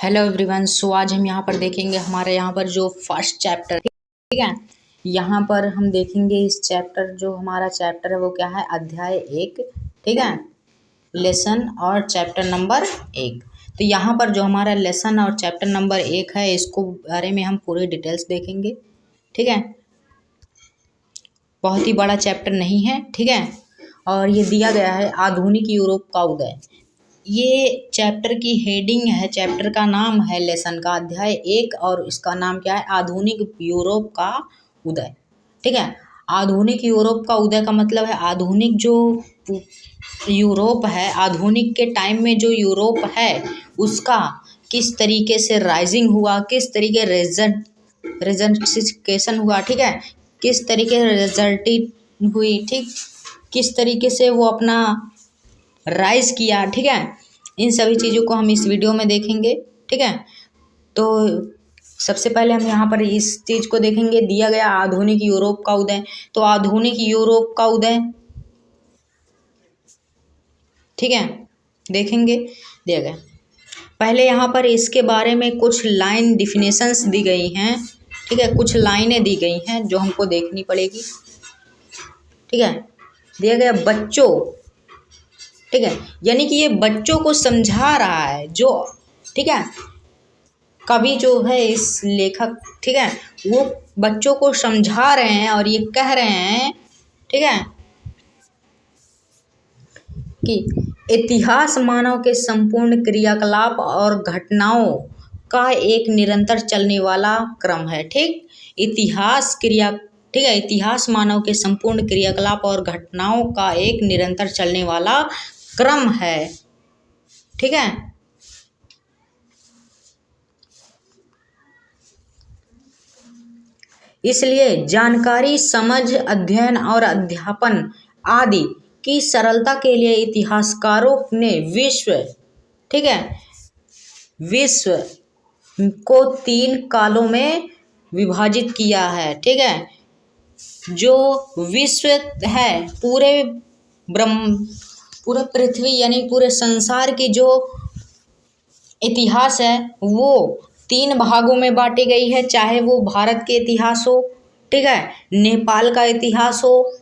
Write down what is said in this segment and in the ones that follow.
Hello everyone. सो आज हम यहाँ पर देखेंगे हमारे यहाँ पर जो फर्स्ट चैप्टर, ठीक है। यहाँ पर हम देखेंगे इस चैप्टर, जो हमारा चैप्टर है वो क्या है, अध्याय 1, ठीक है, लेसन और चैप्टर नंबर 1। तो यहाँ पर जो हमारा लेसन और चैप्टर नंबर 1 है, इसको बारे में हम पूरी डिटेल्स देखेंगे, ठीक है। बहुत ही बड़ा चैप्टर नहीं है, ठीक है। और ये दिया गया है आधुनिक यूरोप का उदय। ये चैप्टर की हेडिंग है, चैप्टर का नाम है लेसन का अध्याय 1 और इसका नाम क्या है, आधुनिक यूरोप का उदय, ठीक है। आधुनिक यूरोप का उदय का मतलब है आधुनिक जो यूरोप है, आधुनिक के टाइम में जो यूरोप है उसका किस तरीके से राइजिंग हुआ, किस तरीके रिजल्टिफिकेशन हुआ, ठीक है, किस तरीके से रिजल्ट हुई, ठीक, किस तरीके से वो अपना राइज किया, ठीक है। इन सभी चीज़ों को हम इस वीडियो में देखेंगे, ठीक है। तो सबसे पहले हम यहाँ पर इस चीज़ को देखेंगे, दिया गया आधुनिक यूरोप का उदय। तो आधुनिक यूरोप का उदय, ठीक है, देखेंगे, दिया गया। पहले यहाँ पर इसके बारे में कुछ लाइन डिफिनेशंस दी गई हैं, ठीक है, कुछ लाइनें दी गई हैं जो हमको देखनी पड़ेगी, ठीक है। दिया गया बच्चों, ठीक है, यानी कि ये बच्चों को समझा रहा है, जो, ठीक है, कवि जो है इस लेखक, ठीक है, वो बच्चों को समझा रहे हैं और ये कह रहे हैं, ठीक है, कि इतिहास मानव के संपूर्ण क्रियाकलाप और घटनाओं का एक निरंतर चलने वाला क्रम है, ठीक। इतिहास क्रिया, ठीक है, इतिहास मानव के संपूर्ण क्रियाकलाप और घटनाओं का एक निरंतर चलने वाला क्रम है, ठीक है। इसलिए जानकारी, समझ, अध्ययन और अध्यापन आदि की सरलता के लिए इतिहासकारों ने विश्व, ठीक है, विश्व को 3 कालों में विभाजित किया है, ठीक है। जो विश्व है, पूरे पृथ्वी यानी पूरे संसार की जो इतिहास है वो 3 भागों में बांटी गई है, चाहे वो भारत के इतिहास हो, ठीक है, नेपाल का इतिहास हो,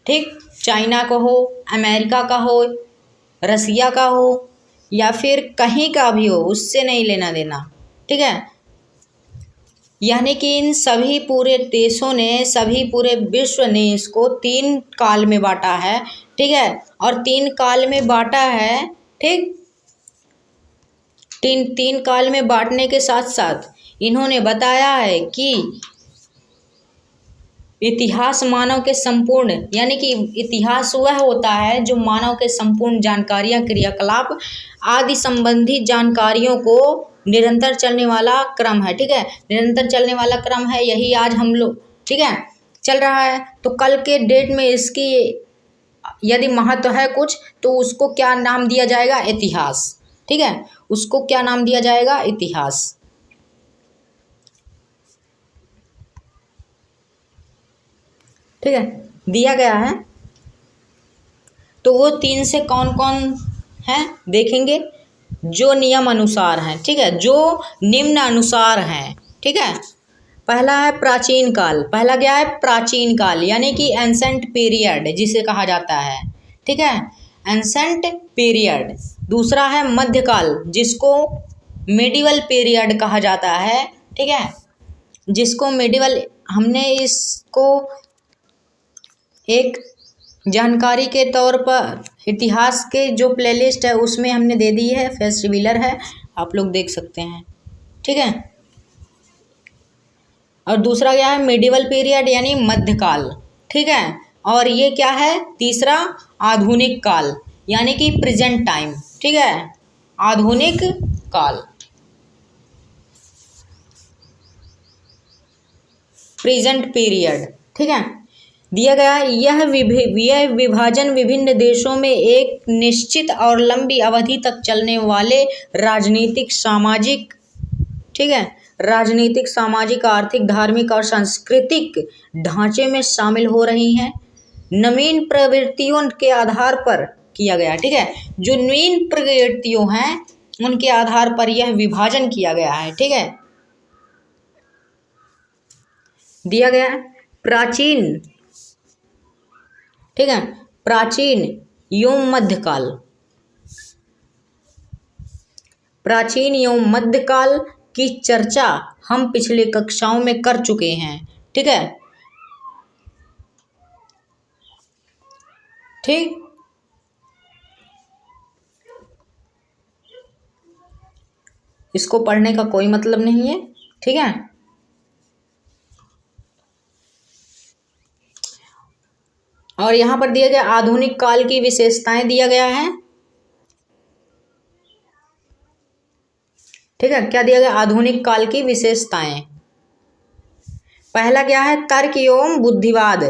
ठीक, चाइना का हो, अमेरिका का हो, रसिया का हो, या फिर कहीं का भी हो, उससे नहीं लेना देना, ठीक है। यानी कि इन सभी पूरे देशों ने, सभी पूरे विश्व ने इसको 3 काल में बांटा है, ठीक है। और 3 काल में बांटा है, ठीक, तीन काल में बांटने के साथ साथ इन्होंने बताया है कि इतिहास मानव के संपूर्ण, यानी कि इतिहास वह होता है जो मानव के संपूर्ण जानकारियां, क्रियाकलाप आदि संबंधी जानकारियों को निरंतर चलने वाला क्रम है, ठीक है, निरंतर चलने वाला क्रम है। यही आज हम लोग, ठीक है, चल रहा है। तो कल के डेट में इसकी यदि महत्व है कुछ, तो उसको क्या नाम दिया जाएगा, इतिहास, ठीक है, उसको क्या नाम दिया जाएगा, इतिहास, ठीक है, दिया गया है। तो वो 3 से कौन कौन है देखेंगे, जो नियम अनुसार हैं, ठीक है, जो निम्न अनुसार हैं, ठीक है। पहला है प्राचीन काल, पहला क्या है, प्राचीन काल, यानी कि एंसेंट पीरियड जिसे कहा जाता है, ठीक है, एंसेंट पीरियड। दूसरा है मध्यकाल, जिसको मेडिवल पीरियड कहा जाता है, ठीक है, जिसको मेडिवल, हमने इसको एक जानकारी के तौर पर इतिहास के जो प्लेलिस्ट है उसमें हमने दे दी है, फेस्टिवलर है, आप लोग देख सकते हैं, ठीक है। और दूसरा क्या है, मेडिवल पीरियड यानी मध्यकाल, ठीक है। और ये क्या है, तीसरा आधुनिक काल, यानी कि प्रेजेंट टाइम, ठीक है, आधुनिक काल, प्रेजेंट पीरियड, ठीक है, दिया गया। यह विभाजन विभिन्न देशों में एक निश्चित और लंबी अवधि तक चलने वाले राजनीतिक, सामाजिक, ठीक है, राजनीतिक, सामाजिक, आर्थिक, धार्मिक और सांस्कृतिक ढांचे में शामिल हो रही हैं, नवीन प्रवृत्तियों के आधार पर किया गया, ठीक है। जो नवीन प्रवृत्तियों हैं उनके आधार पर यह विभाजन किया गया है। ठीक है, दिया गया है प्राचीन, ठीक है, प्राचीन एवं मध्यकाल, प्राचीन एवं मध्यकाल की चर्चा हम पिछले कक्षाओं में कर चुके हैं। ठीक है, ठीक, इसको पढ़ने का कोई मतलब नहीं है। ठीक है, और यहां पर दिया गया आधुनिक काल की विशेषताएं दिया गया है। ठीक है, क्या दिया गया, आधुनिक काल की विशेषताएं। पहला क्या है, तर्क एवं बुद्धिवाद।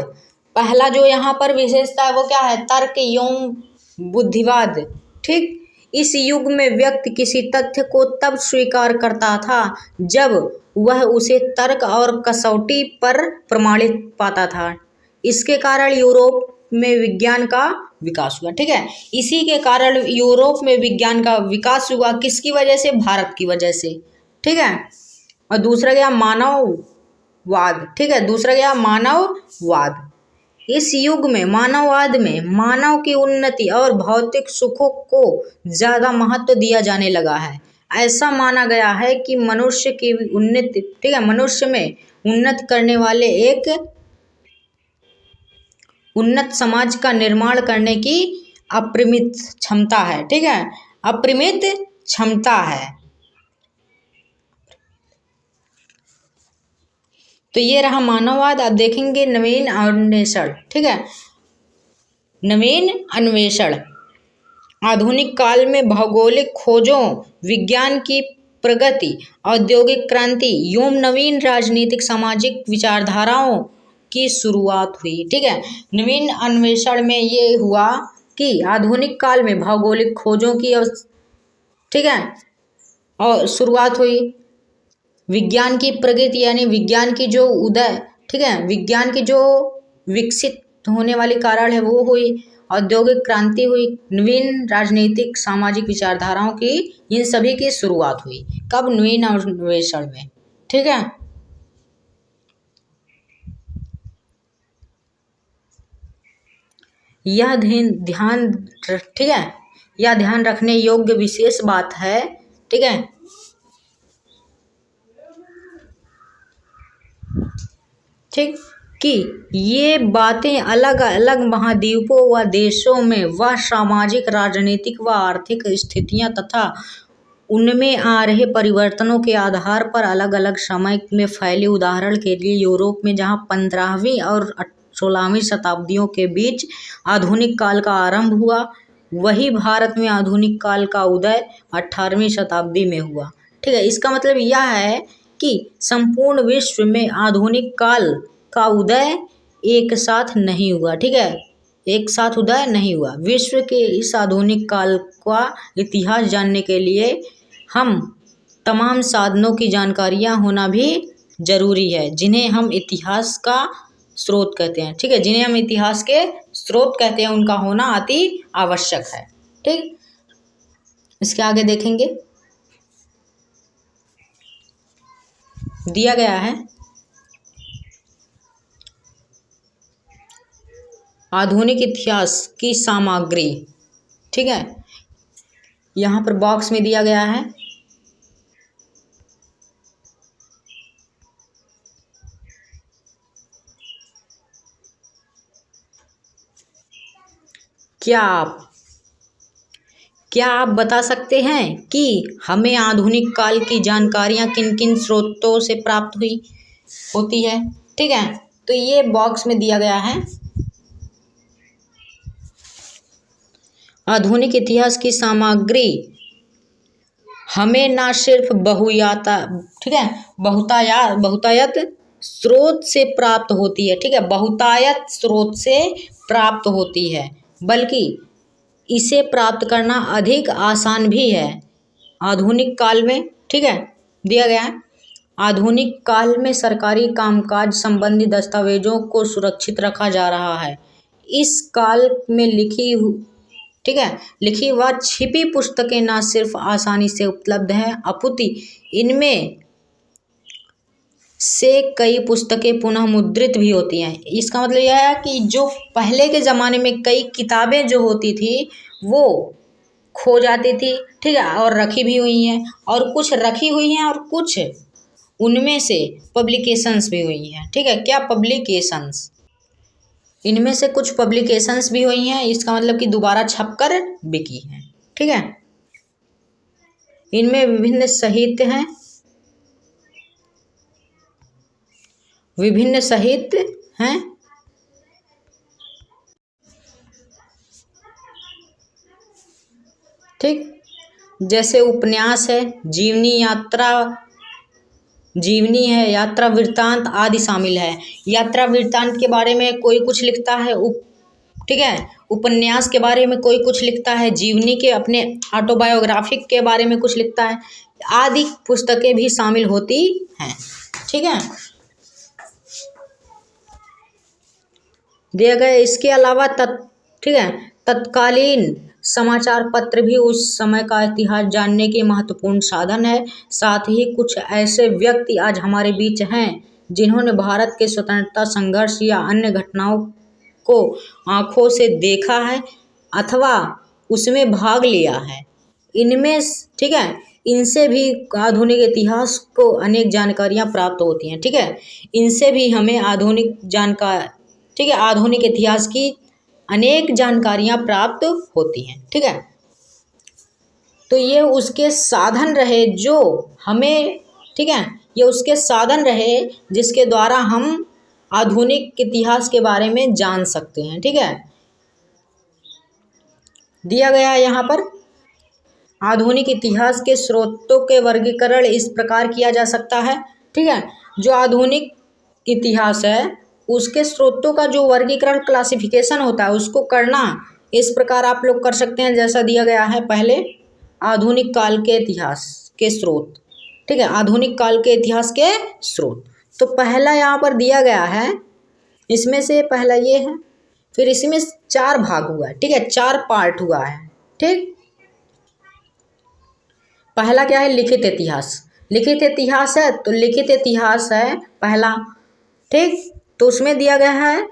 पहला जो यहाँ पर विशेषता है वो क्या है, तर्क एवं बुद्धिवाद। ठीक, इस युग में व्यक्ति किसी तथ्य को तब स्वीकार करता था जब वह उसे तर्क और कसौटी पर प्रमाणित पाता था। इसके कारण यूरोप में विज्ञान का विकास हुआ। ठीक है, इसी के कारण यूरोप में विज्ञान का विकास हुआ, किसकी वजह से, भारत की वजह से। ठीक है, और दूसरा क्या, मानववाद। ठीक है, दूसरा क्या, मानववाद। इस युग में मानववाद में मानव की उन्नति और भौतिक सुखों को ज्यादा महत्व दिया जाने लगा है। ऐसा माना गया है कि मनुष्य की उन्नति, ठीक है, मनुष्य में उन्नत करने वाले एक उन्नत समाज का निर्माण करने की अपरिमित क्षमता है। ठीक है, अपरिमित क्षमता है। तो ये रहा मानववाद। अब देखेंगे नवीन अन्वेषण। ठीक है, नवीन अन्वेषण आधुनिक काल में भौगोलिक खोजों, विज्ञान की प्रगति, औद्योगिक क्रांति एवं नवीन राजनीतिक सामाजिक विचारधाराओं की शुरुआत हुई। ठीक है, नवीन अन्वेषण में ये हुआ कि आधुनिक काल में भौगोलिक खोजों की, ठीक है, और शुरुआत हुई, विज्ञान की प्रगति यानी विज्ञान की जो उदय, ठीक है, विज्ञान की जो विकसित होने वाली कारण है वो हुई, औद्योगिक क्रांति हुई, नवीन राजनीतिक सामाजिक विचारधाराओं की, इन सभी की शुरुआत हुई। कब, नवीन अन्वेषण में। ठीक है, यह ध्यान, ठीक है, यह ध्यान रखने योग्य विशेष बात है। ठीक है, ठीक, कि ये बातें अलग अलग महाद्वीपों व देशों में व सामाजिक, राजनीतिक व आर्थिक स्थितियां तथा उनमें आ रहे परिवर्तनों के आधार पर अलग अलग समय में फैली। उदाहरण के लिए यूरोप में जहां 15वीं और 16वीं शताब्दियों के बीच आधुनिक काल का आरंभ हुआ, वही भारत में आधुनिक काल का उदय 18वीं शताब्दी में हुआ। ठीक है, इसका मतलब यह है कि संपूर्ण विश्व में आधुनिक काल का उदय एक साथ नहीं हुआ। ठीक है, एक साथ उदय नहीं हुआ। विश्व के इस आधुनिक काल का इतिहास जानने के लिए हम तमाम साधनों की जानकारियां होना भी जरूरी है, जिन्हें हम इतिहास का स्रोत कहते हैं। ठीक है, जिन्हें हम इतिहास के स्रोत कहते हैं, उनका होना अति आवश्यक है। ठीक, इसके आगे देखेंगे, दिया गया है आधुनिक इतिहास की सामग्री। ठीक है, यहाँ पर बॉक्स में दिया गया है, क्या आप बता सकते हैं कि हमें आधुनिक काल की जानकारियाँ किन किन स्रोतों से प्राप्त होती है। ठीक है, तो ये बॉक्स में दिया गया है, आधुनिक इतिहास की सामग्री हमें न सिर्फ ठीक है, बहुतायत स्रोत से प्राप्त होती है। ठीक है, बहुतायत स्रोत से प्राप्त होती है, बल्कि इसे प्राप्त करना अधिक आसान भी है आधुनिक काल में। ठीक है, दिया गया है, आधुनिक काल में सरकारी कामकाज संबंधी दस्तावेजों को सुरक्षित रखा जा रहा है। इस काल में ठीक है, लिखी व छिपी पुस्तकें ना सिर्फ आसानी से उपलब्ध हैं अपितु इनमें से कई पुस्तकें पुनः मुद्रित भी होती हैं। इसका मतलब यह है कि जो पहले के ज़माने में कई किताबें जो होती थी वो खो जाती थी, ठीक है, और रखी भी हुई हैं, और कुछ रखी हुई हैं और कुछ उनमें से पब्लिकेशंस भी हुई हैं, ठीक है। क्या पब्लिकेशंस, इनमें से कुछ पब्लिकेशंस भी हुई हैं, इसका मतलब कि दोबारा छपकर बिकी हैं, ठीक है। इनमें विभिन्न साहित्य हैं, विभिन्न साहित्य हैं, ठीक, जैसे उपन्यास है, जीवनी है, यात्रा वृत्तांत आदि शामिल है। यात्रा वृत्तांत के बारे में कोई कुछ लिखता है, ठीक है, उपन्यास के बारे में कोई कुछ लिखता है, जीवनी के अपने ऑटोबायोग्राफिक के बारे में कुछ लिखता है, आदि पुस्तकें भी शामिल होती हैं, ठीक है। दिया गया इसके अलावा ठीक है, तत्कालीन समाचार पत्र भी उस समय का इतिहास जानने के महत्वपूर्ण साधन है। साथ ही कुछ ऐसे व्यक्ति आज हमारे बीच हैं जिन्होंने भारत के स्वतंत्रता संघर्ष या अन्य घटनाओं को आंखों से देखा है अथवा उसमें भाग लिया है। इनमें, ठीक है, इनसे भी आधुनिक इतिहास को अनेक जानकारियां प्राप्त होती हैं, ठीक है। इनसे भी हमें आधुनिक जानकार, ठीक है, आधुनिक इतिहास की अनेक जानकारियां प्राप्त होती हैं, ठीक है। तो ये उसके साधन रहे जो हमें, ठीक है, ये उसके साधन रहे जिसके द्वारा हम आधुनिक इतिहास के बारे में जान सकते हैं, ठीक है। दिया गया है यहाँ पर आधुनिक इतिहास के स्रोतों के वर्गीकरण इस प्रकार किया जा सकता है, ठीक है। जो आधुनिक इतिहास है उसके स्रोतों का जो वर्गीकरण, क्लासिफिकेशन होता है, उसको करना इस प्रकार आप लोग कर सकते हैं जैसा दिया गया है। पहले आधुनिक काल के इतिहास के स्रोत, ठीक है, आधुनिक काल के इतिहास के स्रोत। तो पहला यहाँ पर दिया गया है, इसमें से पहला ये है, फिर इसमें 4 भाग हुआ है, ठीक है, 4 पार्ट हुआ है, ठीक। पहला क्या है, लिखित इतिहास। लिखित इतिहास है तो लिखित इतिहास है पहला, ठीक। तो उसमें दिया गया है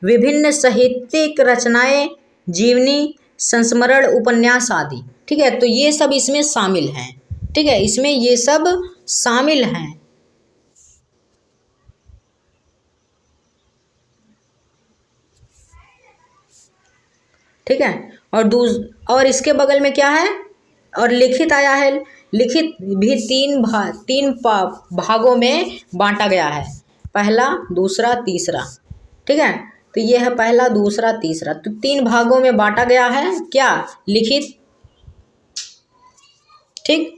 विभिन्न साहित्यिक रचनाएं, जीवनी, संस्मरण, उपन्यास आदि, ठीक है। तो ये सब इसमें शामिल हैं, ठीक है, इसमें ये सब शामिल हैं, ठीक है। और इसके बगल में क्या है, और लिखित आया है। लिखित भी 3 भागों में बांटा गया है, पहला, दूसरा, तीसरा, ठीक है। तो ये है पहला, दूसरा, तीसरा, तो 3 भागों में बांटा गया है क्या, लिखित, ठीक।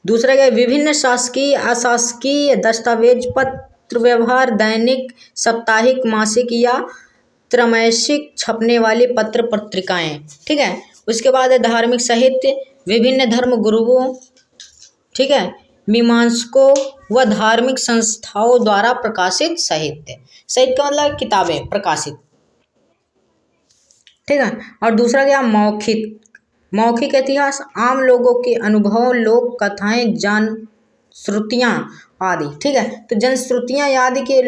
दूसरा क्या, विभिन्न शासकीय अशासकीय दस्तावेज, पत्र व्यवहार, दैनिक, साप्ताहिक, मासिक या त्रैमासिक छपने वाली पत्र पत्रिकाएं, ठीक है। उसके बाद है धार्मिक साहित्य, विभिन्न धर्म गुरुओं, ठीक है, मीमांसकों व धार्मिक संस्थाओं द्वारा प्रकाशित साहित्य। साहित्य का मतलब किताबें प्रकाशित, ठीक है। और दूसरा क्या, मौखिक इतिहास, आम लोगों के अनुभव, लोक कथाएं, जनश्रुतियाँ आदि, ठीक है। तो जनश्रुतियाँ आदि के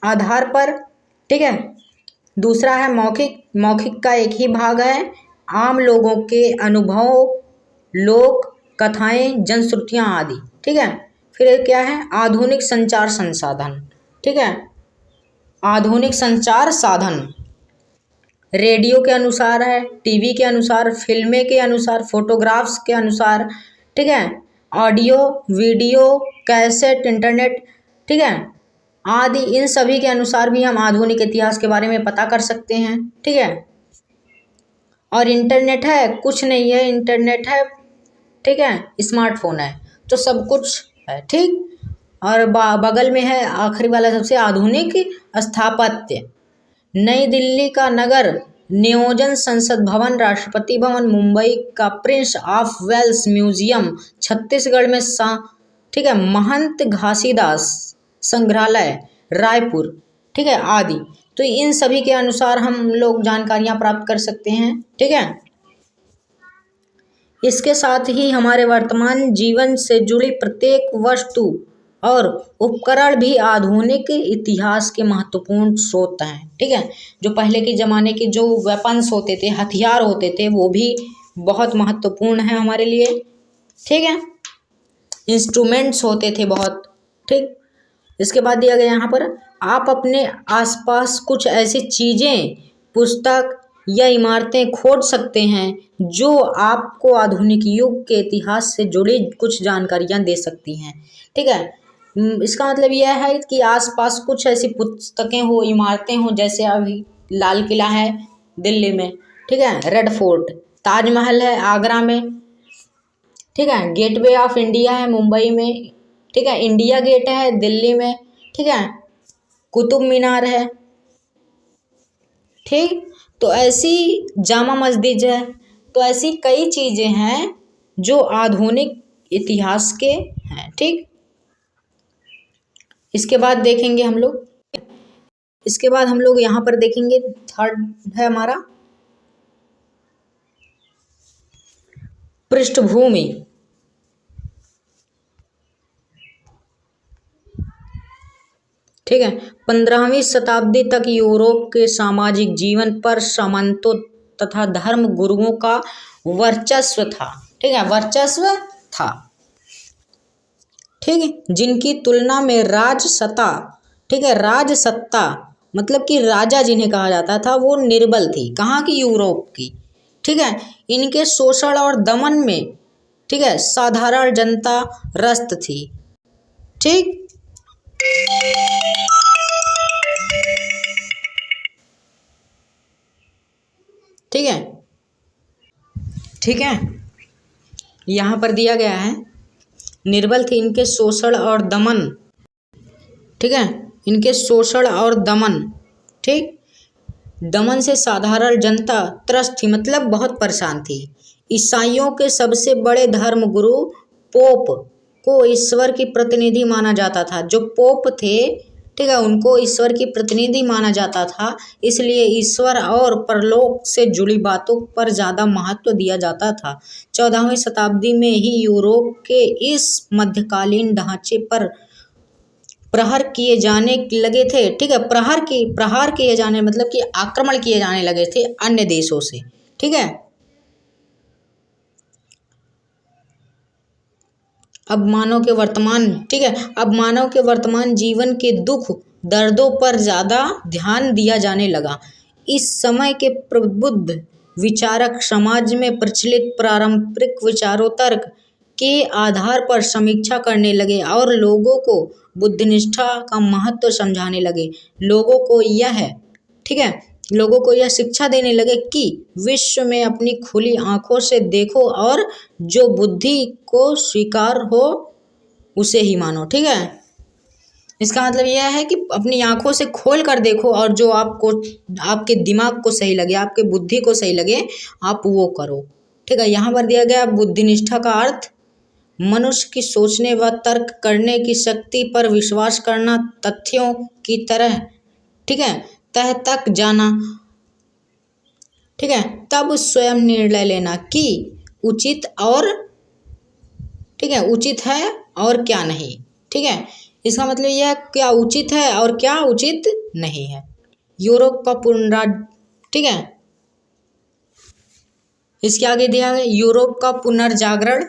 आधार पर, ठीक है। दूसरा है मौखिक का एक ही भाग है, आम लोगों के अनुभव, लोक कथाएं, जनश्रुतियाँ आदि, ठीक है। फिर क्या है, आधुनिक संचार संसाधन, ठीक है। आधुनिक संचार साधन रेडियो के अनुसार है, टीवी के अनुसार, फिल्में के अनुसार, फोटोग्राफ्स के अनुसार, ठीक है, ऑडियो, वीडियो, कैसेट, इंटरनेट, ठीक है, आदि, इन सभी के अनुसार भी हम आधुनिक इतिहास के बारे में पता कर सकते हैं, ठीक है। और इंटरनेट है, कुछ नहीं है, इंटरनेट है, ठीक है, स्मार्टफोन है, तो सब कुछ है, ठीक। और बगल में है आखिरी वाला सबसे आधुनिक स्थापत्य, नई दिल्ली का नगर नियोजन संसद भवन, राष्ट्रपति भवन, मुंबई का Prince of Wales museum, Chhattisgarh में ठीक है, महंत घासीदास संग्रहालय रायपुर, ठीक है, आदि। तो इन सभी के अनुसार हम लोग जानकारियां प्राप्त कर सकते हैं, ठीक है। इसके साथ ही हमारे वर्तमान जीवन से जुड़ी प्रत्येक वस्तु और उपकरण भी आधुनिक इतिहास के महत्वपूर्ण स्रोत हैं। ठीक है, जो पहले के ज़माने के जो वेपन्स होते थे, हथियार होते थे, वो भी बहुत महत्वपूर्ण है हमारे लिए। ठीक है, इंस्ट्रूमेंट्स होते थे बहुत। ठीक, इसके बाद दिया गया यहाँ पर, आप अपने आसपास कुछ ऐसी चीज़ें, पुस्तक या इमारतें खोज सकते हैं जो आपको आधुनिक युग के इतिहास से जुड़ी कुछ जानकारियाँ दे सकती हैं। ठीक है, इसका मतलब यह है कि आसपास कुछ ऐसी पुस्तकें हो, इमारतें हो, जैसे अभी लाल किला है दिल्ली में, ठीक है, रेड फोर्ट, ताजमहल है आगरा में, ठीक है, गेटवे ऑफ इंडिया है मुंबई में, ठीक है, इंडिया गेट है दिल्ली में, ठीक है, कुतुब मीनार है। ठीक, तो ऐसी जामा मस्जिद है, तो ऐसी कई चीज़ें हैं जो आधुनिक इतिहास के हैं। ठीक, इसके बाद देखेंगे हम लोग, इसके बाद हम लोग यहाँ पर देखेंगे, थर्ड है हमारा पृष्ठभूमि। ठीक है, 15वीं शताब्दी तक यूरोप के सामाजिक जीवन पर सामंतों तथा धर्म गुरुओं का वर्चस्व था। ठीक है, वर्चस्व था। ठीक है, जिनकी तुलना में राजसत्ता, ठीक है, राजसत्ता मतलब कि राजा जिन्हें कहा जाता था, वो निर्बल थी। कहाँ की? यूरोप की। ठीक है, इनके शोषण और दमन में, ठीक है, साधारण जनता त्रस्त थी। ठीक, ठीक है, ठीक है, यहाँ पर दिया गया है, निर्बल थी, इनके शोषण और दमन, ठीक है, इनके शोषण और दमन, ठीक, दमन से साधारण जनता त्रस्त थी, मतलब बहुत परेशान थी। ईसाइयों के सबसे बड़े धर्मगुरु पोप को ईश्वर की प्रतिनिधि माना जाता था। जो पोप थे, ठीक है, उनको ईश्वर की प्रतिनिधि माना जाता था, इसलिए ईश्वर और परलोक से जुड़ी बातों पर ज़्यादा महत्व दिया जाता था। 14वीं शताब्दी में ही यूरोप के इस मध्यकालीन ढांचे पर प्रहार किए जाने लगे थे। ठीक है, प्रहार किए जाने मतलब कि आक्रमण किए जाने लगे थे अन्य देशों से। ठीक है, अब मानव के वर्तमान जीवन के दुख दर्दों पर ज़्यादा ध्यान दिया जाने लगा। इस समय के प्रबुद्ध विचारक समाज में प्रचलित पारंपरिक विचारों तर्क के आधार पर समीक्षा करने लगे और लोगों को बुद्धिनिष्ठा का महत्व समझाने लगे। लोगों को यह शिक्षा देने लगे कि विश्व में अपनी खुली आंखों से देखो और जो बुद्धि को स्वीकार हो उसे ही मानो। ठीक है, इसका मतलब यह है कि अपनी आंखों से खोल कर देखो और जो आपको, आपके दिमाग को सही लगे, आपके बुद्धि को सही लगे, आप वो करो। ठीक है, यहाँ पर दिया गया बुद्धिनिष्ठा का अर्थ मनुष्य की सोचने व तर्क करने की शक्ति पर विश्वास करना, तथ्यों की तरह, ठीक है, तह तक जाना, ठीक है, तब स्वयं निर्णय लेना कि उचित और, ठीक है, उचित है और क्या नहीं। ठीक है, इसका मतलब यह क्या उचित है और क्या उचित नहीं है। यूरोप का ठीक है, इसके आगे दिया है यूरोप का पुनर्जागरण,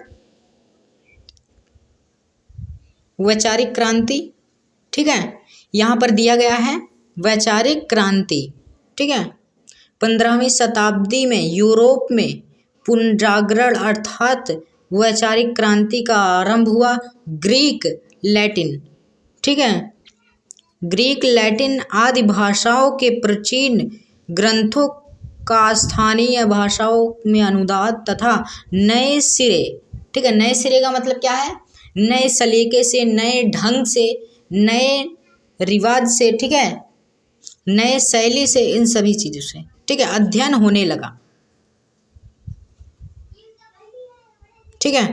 वैचारिक क्रांति। ठीक है, यहाँ पर दिया गया है वैचारिक क्रांति। ठीक है, 15वीं शताब्दी में यूरोप में पुनर्जागरण अर्थात वैचारिक क्रांति का आरंभ हुआ। ग्रीक लैटिन, ठीक है, ग्रीक लैटिन आदि भाषाओं के प्राचीन ग्रंथों का स्थानीय भाषाओं में अनुवाद तथा नए सिरे, ठीक है, नए सिरे का मतलब क्या है? नए सलीके से, नए ढंग से, नए रिवाज से, ठीक है, नए शैली से, इन सभी चीज़ों से, ठीक है, अध्ययन होने लगा। ठीक है,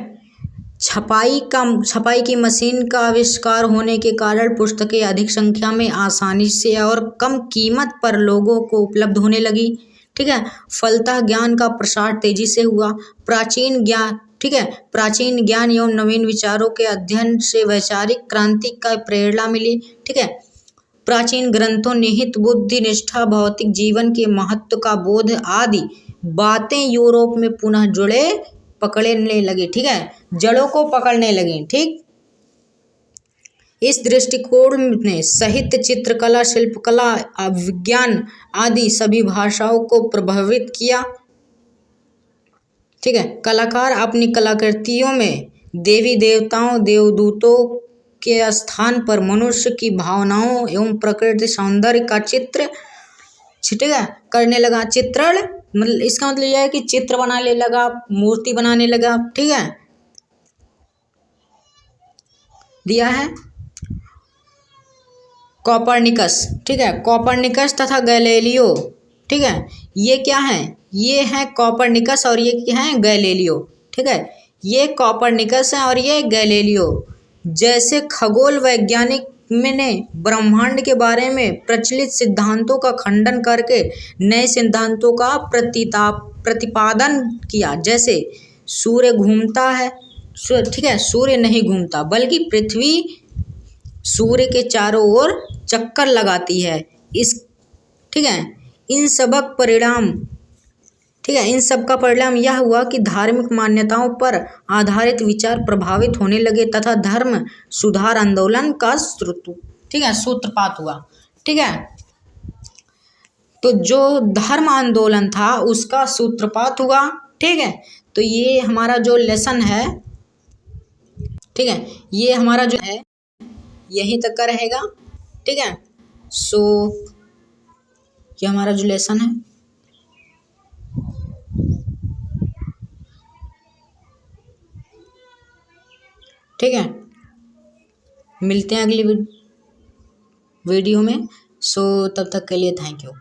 छपाई की मशीन का आविष्कार होने के कारण पुस्तकें अधिक संख्या में आसानी से और कम कीमत पर लोगों को उपलब्ध होने लगी। ठीक है। फलतः ज्ञान का प्रसार तेजी से हुआ। प्राचीन ज्ञान, ठीक है, प्राचीन ज्ञान एवं नवीन विचारों के अध्ययन से वैचारिक क्रांति का प्रेरणा मिली। ठीक है। प्राचीन ग्रंथों, निहित बुद्धि, निष्ठा, भौतिक जीवन के महत्व का बोध आदि बातें यूरोप में पुनः जुड़े पकड़ने लगी। ठीक है, जड़ों को पकड़ने लगी। ठीक, इस दृष्टिकोण ने साहित्य, चित्रकला, शिल्पकला, विज्ञान आदि सभी भाषाओं को प्रभावित किया। ठीक है, कलाकार अपनी कलाकृतियों में देवी देवताओं, देवदूतों के स्थान पर मनुष्य की भावनाओं एवं प्रकृति सौंदर्य का चित्र, ठीक है, करने लगा। चित्रण मतलब इसका मतलब यह है कि चित्र बनाने लगा, मूर्ति बनाने लगा। ठीक है, दिया है कोपरनिकस। ठीक है, कोपरनिकस तथा गैलीलियो। ठीक है, ये क्या है? ये है कोपरनिकस और ये क्या है? गैलीलियो। ठीक है, ये कोपरनिकस है और ये गैलीलियो। जैसे खगोल वैज्ञानिक ने ब्रह्मांड के बारे में प्रचलित सिद्धांतों का खंडन करके नए सिद्धांतों का प्रतिपादन किया। जैसे सूर्य घूमता है, ठीक है, सूर्य नहीं घूमता बल्कि पृथ्वी सूर्य के चारों ओर चक्कर लगाती है। इस, ठीक है, इन सबक परिणाम, ठीक है, इन सब का परिणाम यह हुआ कि धार्मिक मान्यताओं पर आधारित विचार प्रभावित होने लगे तथा धर्म सुधार आंदोलन का ठीक है, सूत्रपात हुआ। ठीक है, तो जो धर्म आंदोलन था उसका सूत्रपात हुआ। ठीक है, तो ये हमारा जो लेसन है, ठीक है, ये हमारा जो है यहीं तक का रहेगा। ठीक है, सो ये हमारा जो लेसन है, ठीक है, मिलते हैं अगली वीडियो में। सो तब तक के लिए थैंक यू।